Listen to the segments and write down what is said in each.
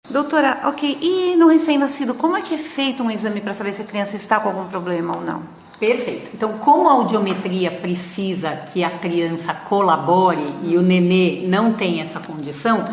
Doutora, ok, e no recém-nascido, como é que é feito um exame para saber se a criança está com algum problema ou não? Perfeito. Então, como a audiometria precisa que a criança colabore e o nenê não tem essa condição,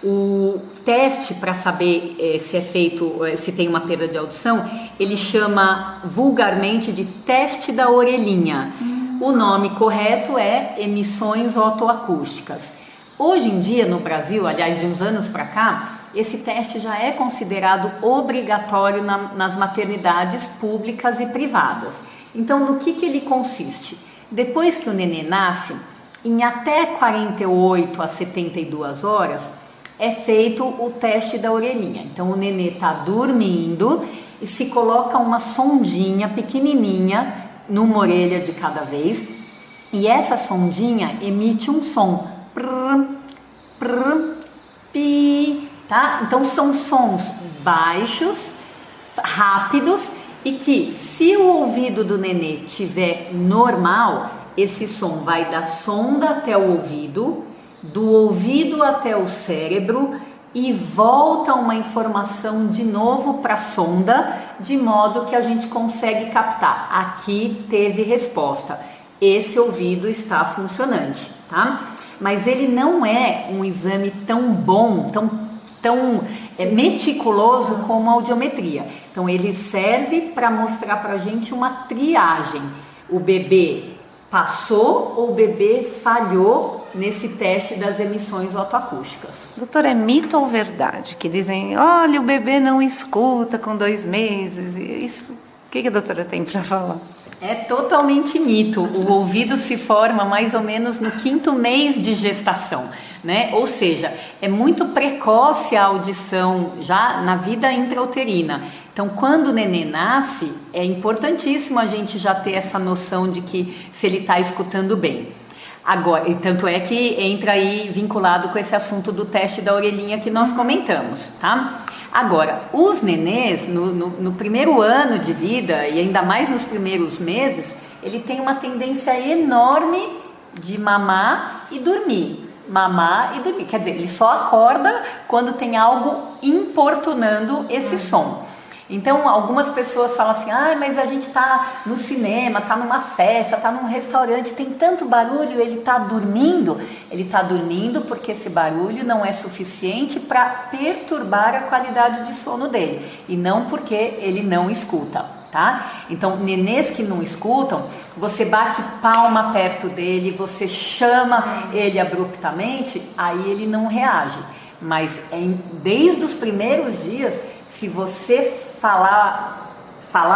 o teste para saber se é feito, se tem uma perda de audição, ele chama vulgarmente de teste da orelhinha. O nome correto é emissões otoacústicas. Hoje em dia no Brasil, aliás de uns anos para cá, esse teste já é considerado obrigatório nas maternidades públicas e privadas. Então, no que ele consiste? Depois que o nenê nasce, em até 48 a 72 horas, é feito o teste da orelhinha. Então, o nenê está dormindo e se coloca uma sondinha pequenininha numa orelha de cada vez, e essa sondinha emite um som. Prr, prr, pi, tá? Então, são sons baixos, rápidos, e que se o ouvido do nenê tiver normal, esse som vai da sonda até o ouvido, do ouvido até o cérebro e volta uma informação de novo para a sonda, de modo que a gente consegue captar. Aqui teve resposta, esse ouvido está funcionante, tá? Mas ele não é um exame tão bom, tão meticuloso como a audiometria. Então ele serve para mostrar para a gente uma triagem. O bebê passou ou o bebê falhou nesse teste das emissões otoacústicas. Doutora, é mito ou verdade? Que dizem, olha, o bebê não escuta com 2 meses. Isso, o que a doutora tem para falar? É totalmente mito. O ouvido se forma mais ou menos no 5º mês de gestação, né? Ou seja, é muito precoce a audição já na vida intrauterina. Então, quando o nenê nasce, é importantíssimo a gente já ter essa noção de que se ele está escutando bem. Agora, e tanto é que entra aí vinculado com esse assunto do teste da orelhinha que nós comentamos, tá? Agora, os nenês, no primeiro ano de vida, e ainda mais nos primeiros meses, ele tem uma tendência enorme de mamar e dormir. Mamar e dormir. Quer dizer, ele só acorda quando tem algo importunando esse som. Então, algumas pessoas falam assim, mas a gente tá no cinema, tá numa festa, tá num restaurante, tem tanto barulho, ele tá dormindo. Ele tá dormindo porque esse barulho não é suficiente para perturbar a qualidade de sono dele, e não porque ele não escuta, tá? Então, nenês que não escutam, você bate palma perto dele, você chama ele abruptamente, aí ele não reage. Mas desde os primeiros dias, se você falar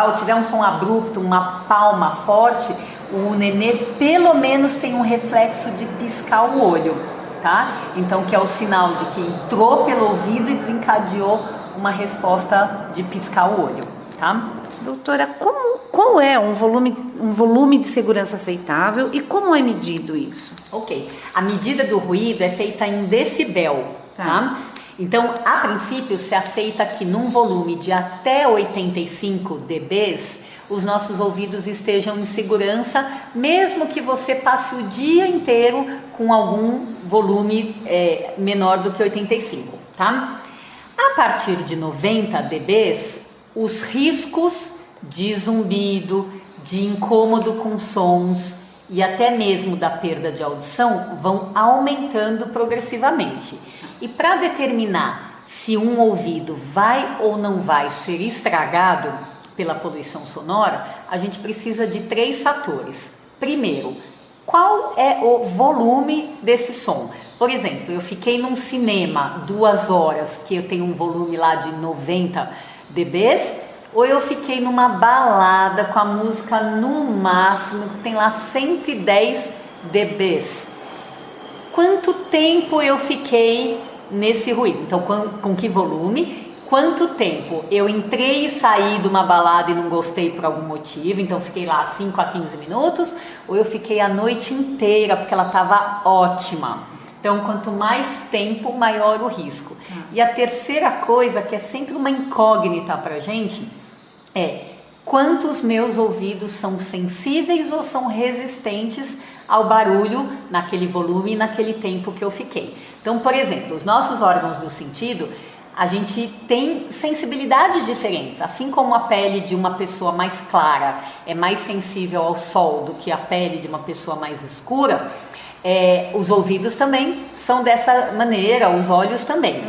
ou tiver um som abrupto, uma palma forte, o nenê pelo menos tem um reflexo de piscar o olho, tá? Então, que é o sinal de que entrou pelo ouvido e desencadeou uma resposta de piscar o olho, tá? Doutora, qual é um volume de segurança aceitável e como é medido isso? Ok, a medida do ruído é feita em decibel, tá? Então, a princípio, se aceita que num volume de até 85 dB, os nossos ouvidos estejam em segurança, mesmo que você passe o dia inteiro com algum volume menor do que 85, tá? A partir de 90 dB, os riscos de zumbido, de incômodo com sons e até mesmo da perda de audição vão aumentando progressivamente. E para determinar se um ouvido vai ou não vai ser estragado pela poluição sonora, a gente precisa de 3 fatores. Primeiro, qual é o volume desse som? Por exemplo, eu fiquei num cinema 2 horas, que eu tenho um volume lá de 90 dB, ou eu fiquei numa balada com a música no máximo, que tem lá 110 dB. Quanto tempo eu fiquei nesse ruído? Então, com que volume? Quanto tempo? Eu entrei e saí de uma balada e não gostei por algum motivo, então fiquei lá 5 a 15 minutos, ou eu fiquei a noite inteira porque ela estava ótima. Então, quanto mais tempo, maior o risco. E a terceira coisa, que é sempre uma incógnita pra gente, é quantos meus ouvidos são sensíveis ou são resistentes ao barulho naquele volume e naquele tempo que eu fiquei. Então, por exemplo, os nossos órgãos do sentido, a gente tem sensibilidades diferentes. Assim como a pele de uma pessoa mais clara é mais sensível ao sol do que a pele de uma pessoa mais escura, os ouvidos também são dessa maneira, os olhos também.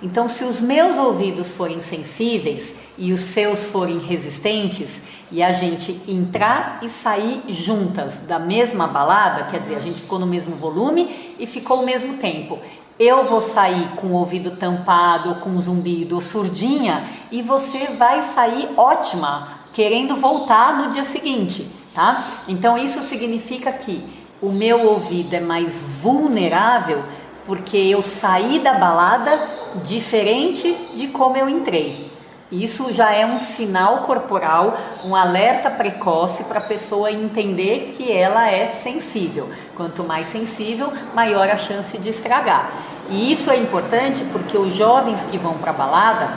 Então, se os meus ouvidos forem sensíveis e os seus forem resistentes, e a gente entrar e sair juntas da mesma balada, quer dizer, a gente ficou no mesmo volume e ficou o mesmo tempo. Eu vou sair com o ouvido tampado, ou com zumbido, ou surdinha, e você vai sair ótima, querendo voltar no dia seguinte, tá? Então isso significa que o meu ouvido é mais vulnerável porque eu saí da balada diferente de como eu entrei. Isso já é um sinal corporal, um alerta precoce para a pessoa entender que ela é sensível. Quanto mais sensível, maior a chance de estragar. E isso é importante porque os jovens que vão para a balada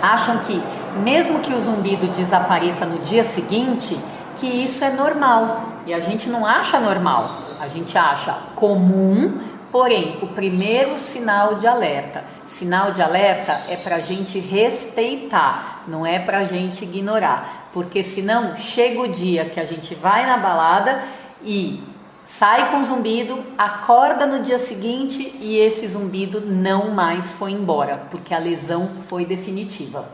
acham que, mesmo que o zumbido desapareça no dia seguinte, que isso é normal. E a gente não acha normal, a gente acha comum, porém, o primeiro sinal de alerta. Sinal de alerta é para a gente respeitar, não é para a gente ignorar. Porque senão chega o dia que a gente vai na balada e sai com zumbido, acorda no dia seguinte e esse zumbido não mais foi embora, porque a lesão foi definitiva.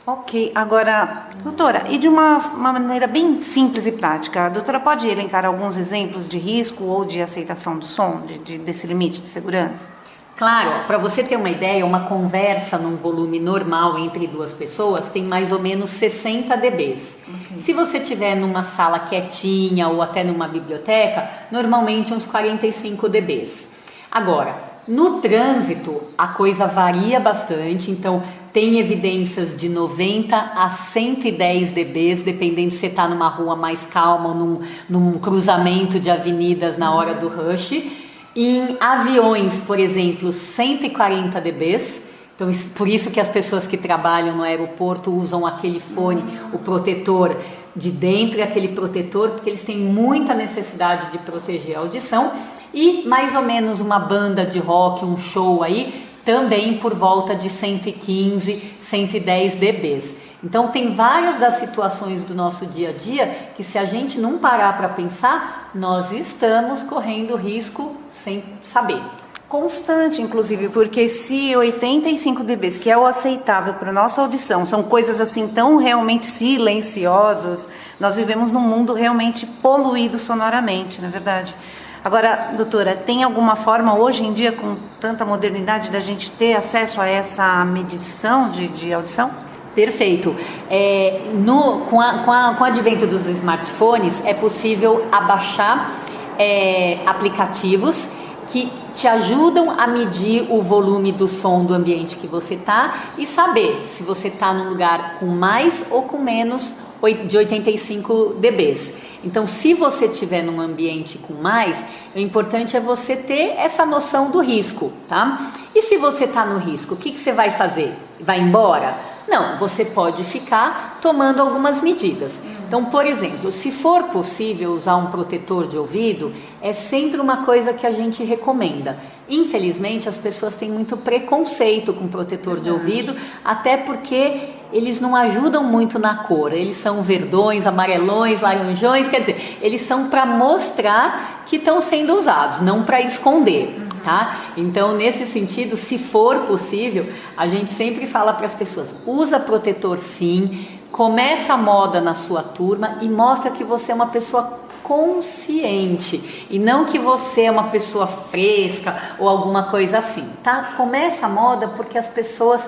Ok, agora, doutora, e de uma maneira bem simples e prática, a doutora pode elencar alguns exemplos de risco ou de aceitação do som, desse limite de segurança? Claro, para você ter uma ideia, uma conversa num volume normal entre duas pessoas tem mais ou menos 60 dBs. Se você estiver numa sala quietinha ou até numa biblioteca, normalmente uns 45 dBs. Agora, no trânsito a coisa varia bastante, então tem evidências de 90 a 110 dBs, dependendo se você está numa rua mais calma ou num cruzamento de avenidas na hora do rush. Em aviões, por exemplo, 140 dBs, então por isso que as pessoas que trabalham no aeroporto usam aquele fone, o protetor de dentro e aquele protetor, porque eles têm muita necessidade de proteger a audição, e mais ou menos uma banda de rock, um show aí, também por volta de 115, 110 dBs. Então tem várias das situações do nosso dia a dia que, se a gente não parar para pensar, nós estamos correndo risco sem saber. Constante, inclusive, porque se 85 dBs, que é o aceitável para nossa audição, são coisas assim tão realmente silenciosas, nós vivemos num mundo realmente poluído sonoramente, não é verdade? Agora, doutora, tem alguma forma hoje em dia, com tanta modernidade, da gente ter acesso a essa medição de audição? Perfeito. Com o advento dos smartphones, é possível abaixar aplicativos que te ajudam a medir o volume do som do ambiente que você está e saber se você está num lugar com mais ou com menos de 85 dBs. Então, se você estiver num ambiente com mais, o importante é você ter essa noção do risco, tá? E se você está no risco, o que você vai fazer? Vai embora? Não, você pode ficar tomando algumas medidas. Então, por exemplo, se for possível usar um protetor de ouvido, é sempre uma coisa que a gente recomenda. Infelizmente, as pessoas têm muito preconceito com protetor de ouvido, até porque eles não ajudam muito na cor. Eles são verdões, amarelões, laranjões, quer dizer, eles são para mostrar que estão sendo usados, não para esconder. Tá? Então, nesse sentido, se for possível, a gente sempre fala para as pessoas: usa protetor sim, começa a moda na sua turma e mostra que você é uma pessoa consciente e não que você é uma pessoa fresca ou alguma coisa assim, tá? Começa a moda porque as pessoas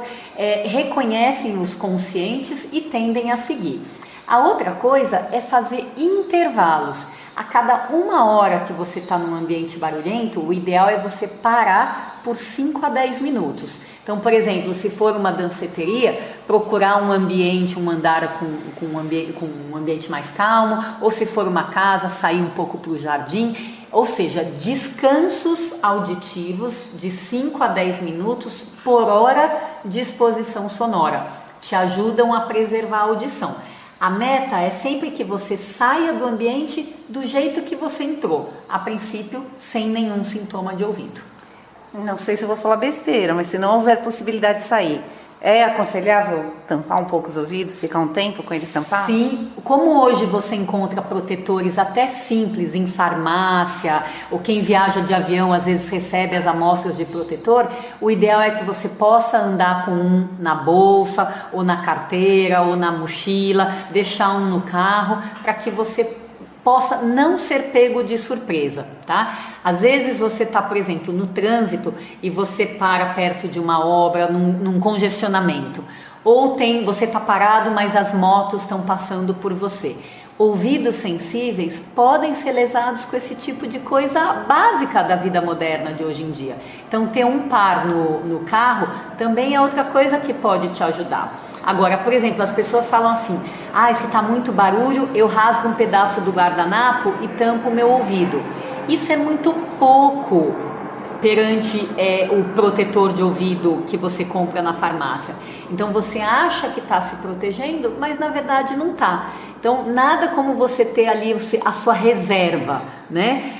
reconhecem os conscientes e tendem a seguir. A outra coisa é fazer intervalos. A cada 1 hora que você está num ambiente barulhento, o ideal é você parar por 5 a 10 minutos. Então, por exemplo, se for uma danceteria, procurar um ambiente, um andar com um ambiente mais calmo, ou se for uma casa, sair um pouco para o jardim, ou seja, descansos auditivos de 5 a 10 minutos por hora de exposição sonora, te ajudam a preservar a audição. A meta é sempre que você saia do ambiente do jeito que você entrou, a princípio sem nenhum sintoma de ouvido. Não sei se eu vou falar besteira, mas se não houver possibilidade de sair, é aconselhável tampar um pouco os ouvidos, ficar um tempo com eles tampados? Sim, como hoje você encontra protetores até simples em farmácia, ou quem viaja de avião às vezes recebe as amostras de protetor, o ideal é que você possa andar com um na bolsa, ou na carteira, ou na mochila, deixar um no carro, para que você possa não ser pego de surpresa, tá? Às vezes você está, por exemplo, no trânsito e você para perto de uma obra, num congestionamento. Ou você está parado, mas as motos estão passando por você. Ouvidos sensíveis podem ser lesados com esse tipo de coisa básica da vida moderna de hoje em dia. Então, ter um par no carro também é outra coisa que pode te ajudar. Agora, por exemplo, as pessoas falam assim: se está muito barulho, eu rasgo um pedaço do guardanapo e tampo o meu ouvido. Isso é muito pouco perante o protetor de ouvido que você compra na farmácia. Então você acha que está se protegendo, mas na verdade não está. Então nada como você ter ali a sua reserva, né?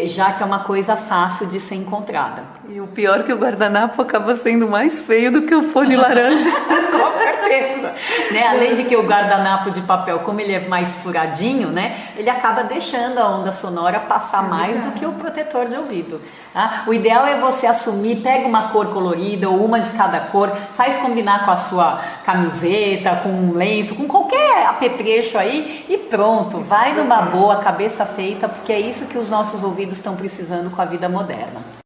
Já que é uma coisa fácil de ser encontrada. E o pior é que o guardanapo acaba sendo mais feio do que o fone laranja. Com certeza, né? Além de que o guardanapo de papel, como ele é mais furadinho, né? Ele acaba deixando a onda sonora passar mais do que o protetor de ouvido, tá? O ideal é você assumir, pega uma cor colorida ou uma de cada cor, faz combinar com a sua camiseta, com um lenço, com qualquer apetrecho aí e pronto, vai numa boa, cabeça feita, porque é isso que os nossos ouvidos estão precisando com a vida moderna.